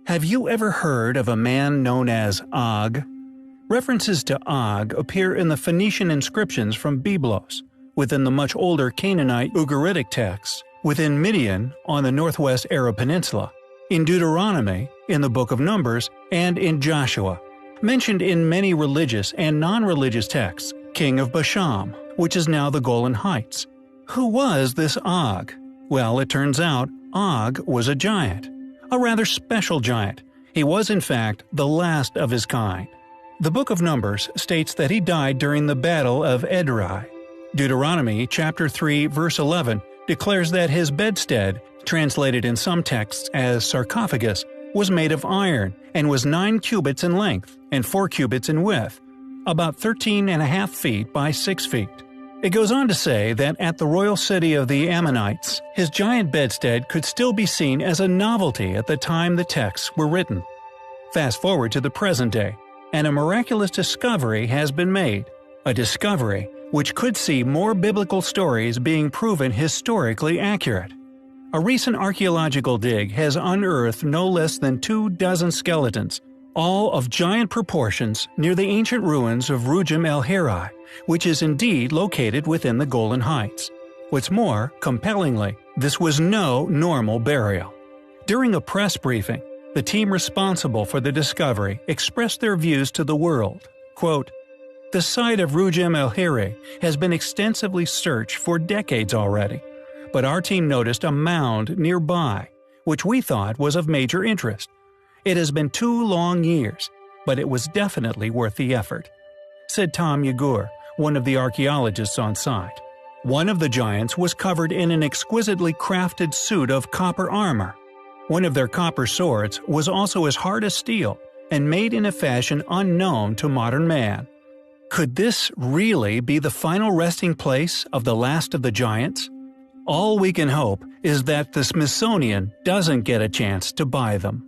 Have you ever heard of a man known as Og? References to Og appear in the Phoenician inscriptions from Byblos, within the much older Canaanite Ugaritic texts, within Midian on the northwest Arab Peninsula, in Deuteronomy, in the Book of Numbers, and in Joshua. Mentioned in many religious and non-religious texts, king of Bashan, which is now the Golan Heights. Who was this Og? Well, it turns out Og was a giant. A rather special giant. He was in fact the last of his kind. The Book of Numbers states that he died during the Battle of Edrei. Deuteronomy chapter 3 verse 11 declares that his bedstead, translated in some texts as sarcophagus, was made of iron and was 9 cubits in length and 4 cubits in width, about 13.5 feet by 6 feet. It goes on to say that at the royal city of the Ammonites, his giant bedstead could still be seen as a novelty at the time the texts were written. Fast forward to the present day, and a miraculous discovery has been made. A discovery which could see more biblical stories being proven historically accurate. A recent archaeological dig has unearthed no less than 24 skeletons, all of giant proportions, near the ancient ruins of Rujim el-Hiri, which is indeed located within the Golan Heights. What's more, compellingly, this was no normal burial. During a press briefing, the team responsible for the discovery expressed their views to the world. Quote, "The site of Rujim el-Hiri has been extensively searched for decades already, but our team noticed a mound nearby, which we thought was of major interest. It has been 2 long years, but it was definitely worth the effort," said Tom Yegur, one of the archaeologists on site. One of the giants was covered in an exquisitely crafted suit of copper armor. One of their copper swords was also as hard as steel and made in a fashion unknown to modern man. Could this really be the final resting place of the last of the giants? All we can hope is that the Smithsonian doesn't get a chance to buy them.